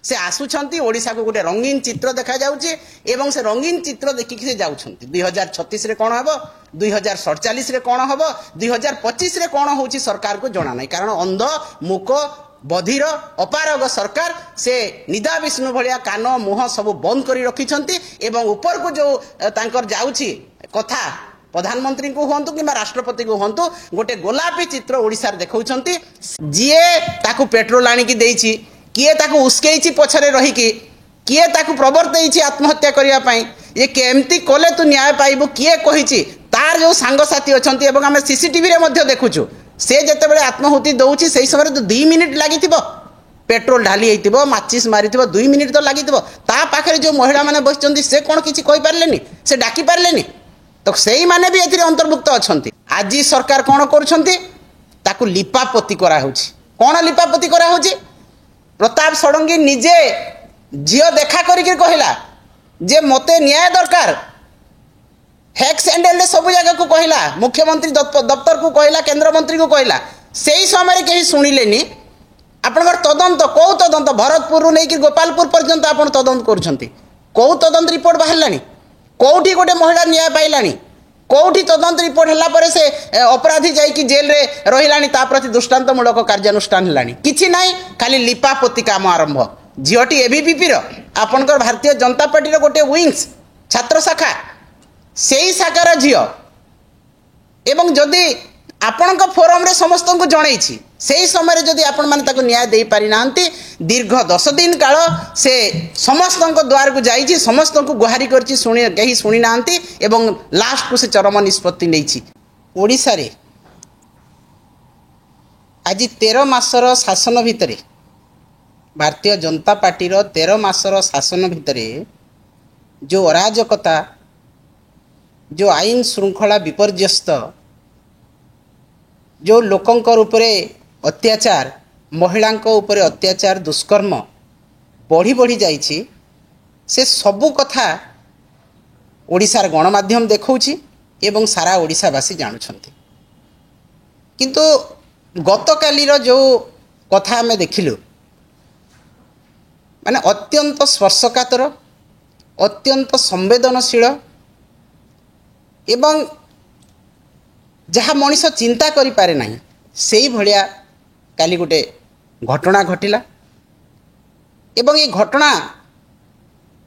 से आसुछंती ओडिशा को गोटे रंगीन चित्र देखा जाउची एवं से रंगीन चित्र देखिक से जाउछंती 2036 रे कोन हबो 2047 रे कोन हबो 2025 रे कोन होउची सरकार को जणा नै कारण अंध मुक बधिर अपारग सरकार से निदा विष्णु भलिया कान मुह सब बंद करी रखिछंती एवं ऊपर को जो तांकर जाउची कथा प्रधानमंत्री को हुंतु कि राष्ट्रपति को हुंतु गोटे गोलापी चित्र ओडिसा रे देखौछंती जिए ताकू पेट्रोल आनी की देइची किए ताकू उस्केइची पछरे रही किए ताकू प्रवर्तइची आत्महत्या करिया पई ये केमती कले तू न्याय पाइबो किए कहिची तार जो सांग साथी अछंती एवं हम सीसीटीवी रे मध्ये देखुछु से जते बेले आत्महुति दउची सेही समय तो 2 मिनिट लागिथिबो पेट्रोल ढाली हेतिबो माचिस मारिथिबो 2 मिनिट तो लागिथिबो ता पाखरे जो महिला माने बसचंती से कोन किछि कहि पारलेनी से डाकी पारलेनी तो सेही माने भी एथिरे अंतर्भुक्त अछंती आजी सरकार कोन करछंती ताकू लिपापति करा होछि कोन लिपापति करा होछि प्रताप षडंगी निजे झियो देखा करिक कहला जे मते न्याय दरकार हैक्स हैंडल सब जगह को कहला मुख्यमंत्री दफ्तर को कहला केंद्र मंत्री को कहला सेही समय कहीं सुनिलेनी आपनकर तदंत कौ तदंत भरतपुर रु नहीं गोपालपुर पर्यंत आपण तदंत करूछंती कौ तदंत रिपोर्ट बाहरलानी कोठी गोटे महिला न्याय पाइलानी कोठी तदंत रिपोर्ट हला परे से अपराधी जाई कि जेल रे रहिलानी ता प्रति दृष्टांतमूलक कार्यानुष्ठान हलानी किछि नाही खाली लिपापोती काम आरंभ झियोटी एबीपीपी रो आपनकर भारतीय जनता पार्टी रो गोटे विंग्स छात्र शाखा सेही शाखार झियो एवं जदि आपणक फोरम रे समस्त को जनईछि सेही समय जदि आपण माने ताको न्याय दे पारि नांती दीर्घ 10 दिन काल से समस्त द्वार को जाइछि समस्त को गुहारी करछि सुनि कहीं सुनि नांती एवं लास्ट को से चरम निष्पत्ति नैछि ओडिसा रे आज 13 मासर शासन भितरे भारतीय जनता पार्टी रो 13 मासर शासन भितरे जो अराजकता जो आईन श्रृंखला विपर्यस्त जो लोकंकर उपरे अत्याचार महिलांको उपरे अत्याचार दुष्कर्म बढ़ी बढ़ी जाइछि से सबु कथा ओडिशार गणमाध्यम देखौछि एवं सारा ओडिशावासी जानुछंती किंतु गतकालीर जो कथा हमें देखिलु माने अत्यंत स्पर्शकातर अत्यंत संवेदनशील एवं जहाँ मनीष चिंता करि पारे नाही सेही भलिया काली गोटे घटना घटिला एवं ये घटना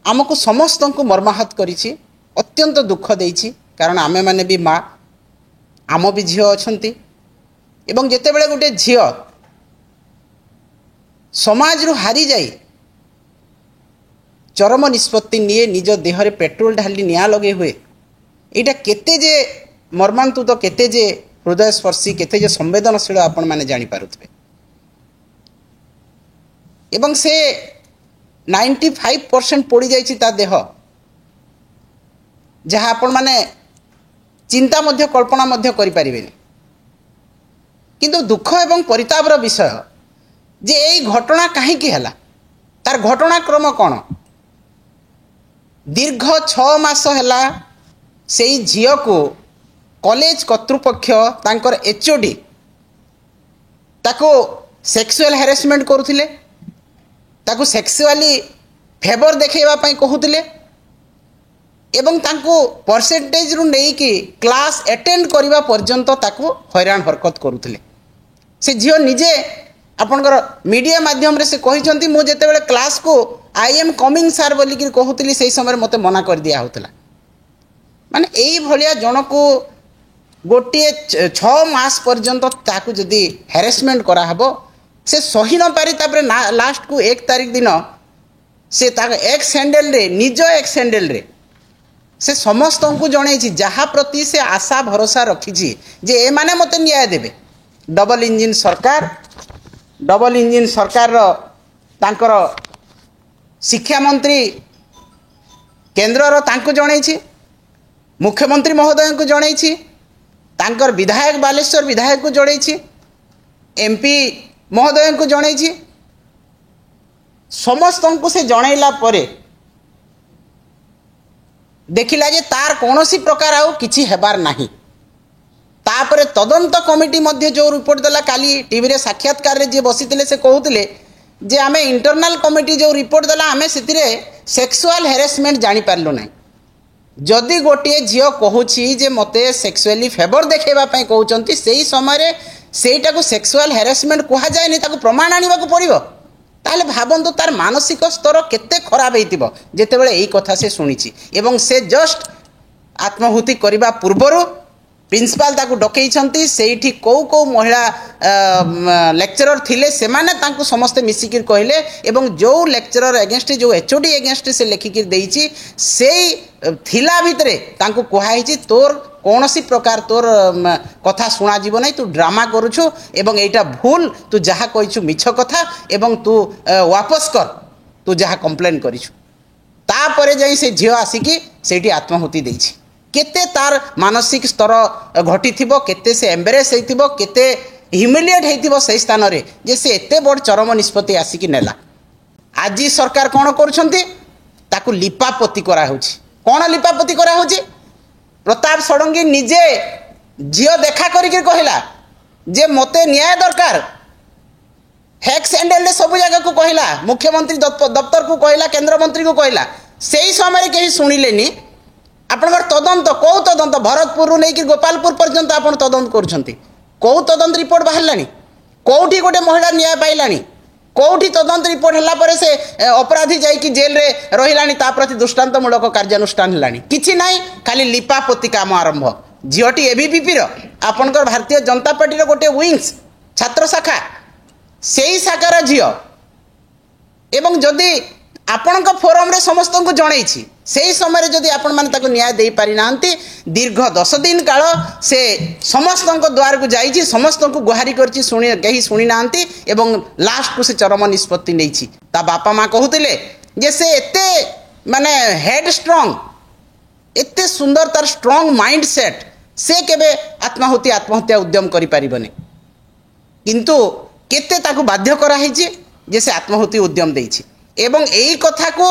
आमको समस्त को मर्माहत करिछि अत्यंत दुख देइछि कारण आमे माने भी माँ आम भी झियो अछंती एवं जेते बेले गोटे झियो समाज रु हारी जाई चरम निष्पत्ति निये निज देहरे पेट्रोल ढाली निया लगे हुए एटा केते जे मर्मांतु तो केते जे हृदय स्पर्शी केते जे संवेदनशील आपण माने जानि पारुथबे एवं से 95% पड़ी जाइछि ता देह जहाँ आपण माने चिंता मध्य कल्पना मध्य करि परिबेनी किंतु दुख एवं परितापर विषय जे एई घटना काहे की हला तार घटनाक्रम कौन दीर्घ 6 मास हला सेई झियो को कॉलेज कर्तृपक्ष तांकर एचओडी ताको सेक्सुअल हैरेसमेंट करुथिले ताको सेक्सुअली फेवर देखैबा पई कहूथिले एवं तांको परसेंटेज रु नै कि क्लास अटेंड करिबा पर्यंत ताको हैरान हरकत करुथिले से झियो निजे आपनकर मीडिया माध्यम रे से कहिसंती मु जेते बेले क्लास को आई एम कमिंग सर बोली कि कहूथिली सेही समय मते मना कर दिया होतला माने एई भलिया जन को गोटे 6 मास पर्यंत ताकू जदि हैरेसमेंट करा हबो से सही न पारी तापरे लास्ट को 1 तारीख दिन से ताक एक्स हैंडल रे निज एक्स हैंडल रे से समस्त को जणैछि जहा प्रति से आशा भरोसा रखिछि जे ए माने मते न्याय देबे डबल इंजिन सरकार रो तांकर शिक्षा मंत्री केंद्र रो तांको जणैछि मुख्यमंत्री महोदय को जणैछि तांकर विधायक बालेश्वर विधायक को जणैछि एमपी महोदय को जणैछि समस्त को से जनैला परे देखिला जे तार कोनोसी प्रकार आउ किछि हेबार नाही तापरे तदंत कमिटी मध्य जो रिपोर्ट देला काली टीवी रे साक्षात्कार रे जे बसितिले से कहउतिले जे आम इंटरनाल कमिटी जो रिपोर्ट देला आम से सेक्सुअल हेरासमेंट जानी पारलु ना जदि गोटे झील कहूँ जे मते सेक्सुअली फेवर देखा कहते से समय सेटा को सेक्सुअल हेरासमेंट कह जाए प्रमाण आने को पड़ो ताहले भावନ୍ତୁ तार मानसिक स्तर केते खराब होइतिबो जेतेबेले एई कथा से सुनिछि एवं से जस्ट आत्माहुति करिबा पूर्वरु प्रिंसिपाल ताकू डकैछंती सेठी को महिला लेक्चरर थिले सेमाने तांकू समस्त मिसिकिर कहले एवं जो लेक्चरर एगेंस्ट जो एचओडी एगेंस्ट से लेखिकिर देइछि सेई थिला भितरे तांकू कहाइछि तोर कौन सी प्रकार तोर कथा शुणा जीव ना तू ड्रामा करुछु एवं एटा भूल तू जहाँ कहिछु मिछ कथा एवं तू वापस कर तू जहाँ कंप्लेन करिछु तापरे जाई से झियो आसिकी सेठी आत्माहुति देइछि केते तार मानसिक स्तर घटी थिबो केते से एम्बेरेस हेइथिबो केते ह्यूमिलिएट हेइथिबो से स्थान रे जे से एते बड़ चरम निष्पत्ति आसिकी नेला आज सरकार कौन करुछंती ताकू लिपापोती करा होछि कौन लिपापोती करा होछि प्रताप षडंगी निजे झील देखा करके कहला जे मते न्याय दरकार हैक्स एंडल सब जगह को कहला मुख्यमंत्री दफ्तर को कहला केंद्र मंत्री को कहला से ही समय कहीं शुणिलेनी आपनकर तदंत कौ तदंत भरतपुर नहीं गोपालपुर पर्यंत आप तदंत करुछंती कौ तदंत रिपोर्ट बाहरलानी कौटी गोटे महिला न्याय पाइलानी कौटी तदंत रिपोर्ट हला परे से अपराधी जाइकी जेल रे रहिलानी ता प्रति दृष्टांतमूलक कार्यानुष्ठान हलानी किछि नाही खाली लिपापोती काम आरंभ झीटी एबीवीपी रो आपनकर भारतीय जनता पार्टी रो गोटे विंग्स छात्र शाखा सेई शाखार झील एवं जदि आपणक फोरम रे समस्त को जनईछि से समय जदि आपण माने ताको न्याय दे पारि नांती दीर्घ 10 दिन काल से समस्त द्वार को जाइछि समस्त को गुहारी करछि सुनी कहीं शुणी नांती एवं लास्ट को से चरम निष्पत्ति नैछि ता बापा माँ कहूतिले जे से एते माने हेड स्ट्रांग एते सुंदर तार स्ट्रांग माइंड सेट से केबे आत्महत्या उद्यम करि परिबने किंतु केते ताको बाध्य करा हिछि जे से आत्महत्या उद्यम देछि एवं एई कथा को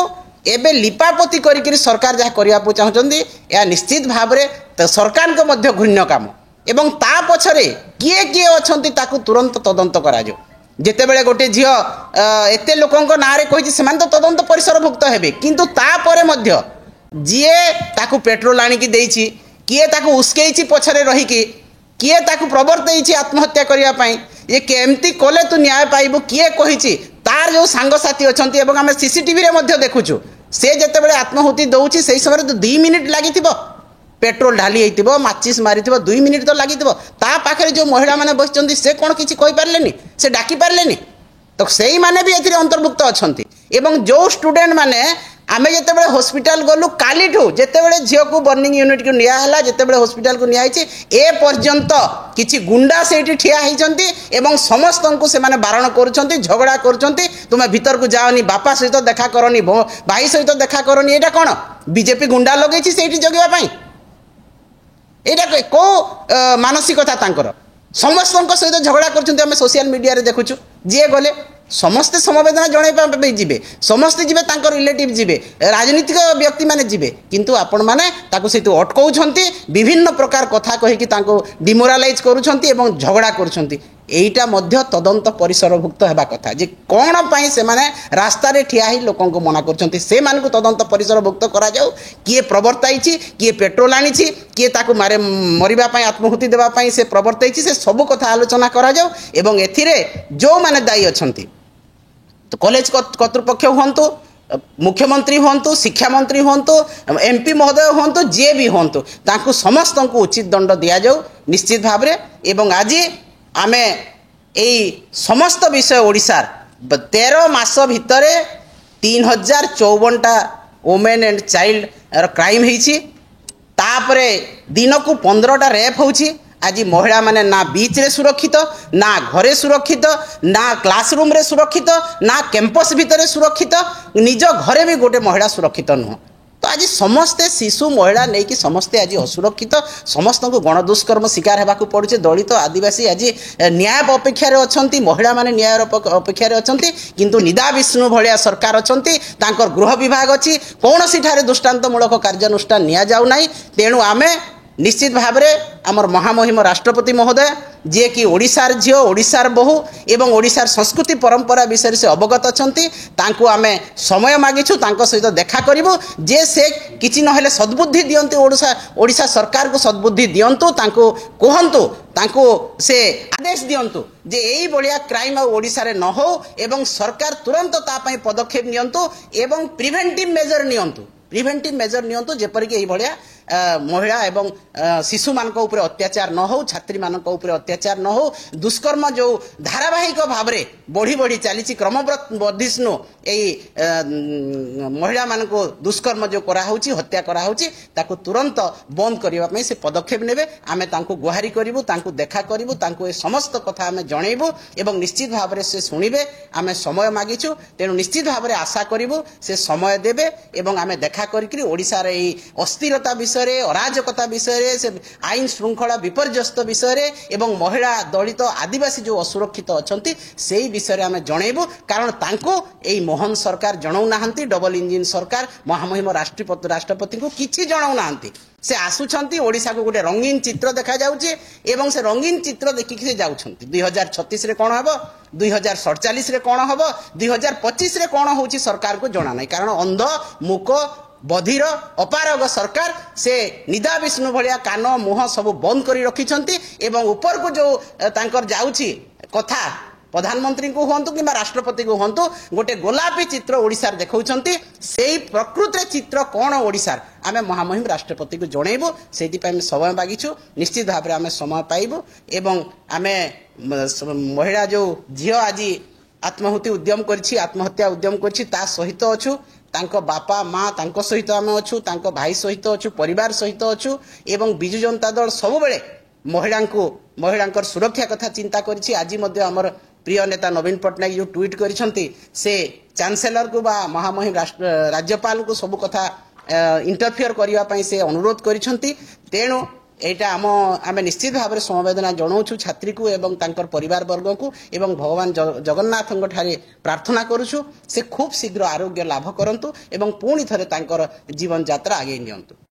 एबे लिपापोती करी सरकार जहाँ करने चाहते या निश्चित भाव में सरकार को मध्य घृण्य काम एवं ता पछरे किए किए अच्छी ताकू तुरंत तदंत करा जेते बेले गोटे झील एते लोकंक नारे कहिछि सेमान तो तदंत परिसरभुक्त हेबे किंतु तापरे मध्य जीए ताकू पेट्रोल आनिकी देइछि किए ताकू उस्केइछि पछरे रहिकी किए ताकू प्रवर्तैछि आत्महत्या करिया पई ये केमती कले तू न्याय पाइबु किए कहिछि तार जो सांगसाथी अच्छी एवं आम सीसीटीवी रे देखुचु से जिते आत्महुति दौची से समय तो 2 मिनिट लगी पेट्रोल ढाली होइतिबो माचिस मारी 2 मिनिट तो लगी ता पाखे जो महिला मैंने बसचंती से कौन किसी कहि पारलेनी से डाकी पारलेनी तो से माने भी एथिरे अंतर्भुक्त अच्छी एवं जो स्टूडेंट माने आमे जेतेबेले हॉस्पिटल गलु कालीठू जेतेबेले झियो को बर्निंग यूनिट को निया हला जेतेबेले हॉस्पिटल को निया हिची ए पर्यंत किछि गुंडा सेठी ठिया हिचंती एवं समस्त को से माने बारण करूछंती झगड़ा करूछंती तुमे भीतर को जाओनी बापा सहित देखा करनी भाई सहित देखा करनी एटा कोन बीजेपी गुंडा लगेछि सेठी जगिबा पई एटा को मानसिकता तांकर समस्त सहित झगड़ा करूछंती आमे सोशल मीडिया रे देखुछु जे गले समस्ते समवेदना जन जीवे समस्ते जीवे तांकर रिलेटिव जीवे राजनीतिक व्यक्ति माने जीवे किंतु आपण माने ताको सहित अटकाउछंती विभिन्न प्रकार कथा कहिकी तांको डिमोरालाइज करूछंती एवं झगड़ा करूछंती एईटा मध्य तदंत परिसरभुक्त हेबा कथा जे कोन पई से माने रास्ता रे ठिया ही लोकन को मना करूछंती से मानकु तदंत परिसरभुक्त करा जाऊ किए प्रवर्ताइछि किए पेट्रोल आनिछि किए ताको मारे मरिबा पई आत्महुति देबा पई से प्रवर्ताइछि से सब कथा आलोचना करा जाऊ एवं एथिरे जो माने दायी अछंती तो कॉलेज कर्तृपक्ष हूँ मुख्यमंत्री हूँ शिक्षा मंत्री हूँ एमपी महोदय हूँ जे भी हूँ तांको समस्त को उचित दंड दि जाऊ निश्चित भाव में एवं आज आमे एई समस्त विषय ओडिशार 13 मास भितर 3054टा वुमेन एंड चाइल्ड क्राइम होइछि तापरे दिन को 15टा रेप होछि आज महिला माने ना बीच रे सुरक्षित ना घरे सुरक्षित ना क्लासरूम रे सुरक्षित ना कैंपस भितर सुरक्षित निज घरे भी गोटे महिला सुरक्षित नुह तो आज समस्ते शिशु महिला नहीं कि समस्ते आज असुरक्षित समस्त को गणदुष्कर्म शिकार होगा पड़ुचे दलित आदिवासी आज न्याय अपेक्षार अच्छा महिला माने न्याय अपेक्षार अच्छा किंतु निदा विष्णु भाया सरकार अच्छा गृह विभाग अच्छी कौन ठारे दृष्टांतमूलक कार्यानुष्ठान नि जाऊ ना तेणु आमे निश्चित भाव में आमर महामहिम राष्ट्रपति महोदय जे कि ओडिशार झील ओडिशार बहु एवं ओडिशार संस्कृति परंपरा विषय से अवगत अच्छी तांको आमे समय मागिछु तांको सहित देखा करिवु जे से किछि नहेले सद्बुद्धि दियंतु ओडिशा सरकार को सद्बुद्धि दियंतु तांको कहंतु तांको से आदेश दियंतु जे एई बलिया क्राइम ओडिशा रे न हो एवं सरकार तुरंत ता पई पदक्षेप नियंतु एवं प्रिवेंटिव मेजर नियंतु जेपरिक एई बलिया महिला एवं शिशु मान अत्याचार न हो छात्री मान अत्याचार न हो दुष्कर्म जो धारावाहिक भाव में बढ़ी बढ़ी चली क्रमवर्धिष्णु महिला मान दुष्कर्म जो कराऊँच हत्या कराऊँच ताकू तुरंत बंद करने से पदक्षेप नेबे आमे तांको गुहारी करिवु तांको देखा करिवु तांको ए समस्त कथा आमे जणैबु एवं निश्चित भाव में से शुणिबे आमे समय मागिछु तेणु निश्चित भाव में आशा करिवु से समय देबे एवं आमे देखा करिकरी ओडिसा रे अस्थिरता विषय अराजकता विषय से आईन श्रृंखला विपर्यस्त विषय एवं महिला दलित आदिवासी जो असुरक्षित अच्छा से विषय आम जनइबू कारण तांको एई मोहन सरकार जनाऊ नाहंती डबल इंजिन सरकार महामहिम राष्ट्रपति को किछि जनाऊ नाहंती से आसुछंती ओडिशा को गोटे रंगीन चित्र देखा जाउची एवं से रंगीन चित्र देखिक से जाउछंती 2036 रे कोन हबो 2047 रे कोन हबो 2025 रे कोन होउची सरकार को जणा नै कारण अंध मूक बधिर अपारग सरकार से निदा विष्णु भलिया कान मुह सब बंद करी रखिछंती एवं ऊपर को जो तांकर जाउची कथा प्रधानमंत्री को हूँ कि राष्ट्रपति को हूँ गोटे गोलापी चित्र ओडिशार देखौछंती सेही प्रकृत चित्र कौन ओडिशार आमे महामहिम राष्ट्रपति को जनइबू से समय मागिछु निश्चित भाव में आमे समय पाइबू एवं आमे महिला जो झील आज आत्माहुति उद्यम करछि आत्महत्या उद्यम करछि ता सहित अछु तांको बापा माँ तांको सहित आमे अछु तांको भाई सहित अछु परिवार सहित अछु एवं बिजु जनता दल सब बेले महिलांकर सुरक्षा कथा चिंता करिछि आज मध्य हमर प्रिय नेता नवीन पट्टनायक जो ट्वीट करिसंती से चांसेलर को बा महामहिम राज्यपाल को सब कथा इंटरफियर करिवा पई से अनुरोध करिसंती तेणु एटा आमे निश्चित भाव में समवेदना जनाऊँ छात्री को एवं तांकर परिवार वर्ग को एवं भगवान जगन्नाथ ठारे प्रार्थना करुछु से खूब शीघ्र आरोग्य लाभ करंतु एवं पुणी थरे तांकर जीवन यात्रा आगे नियंतु।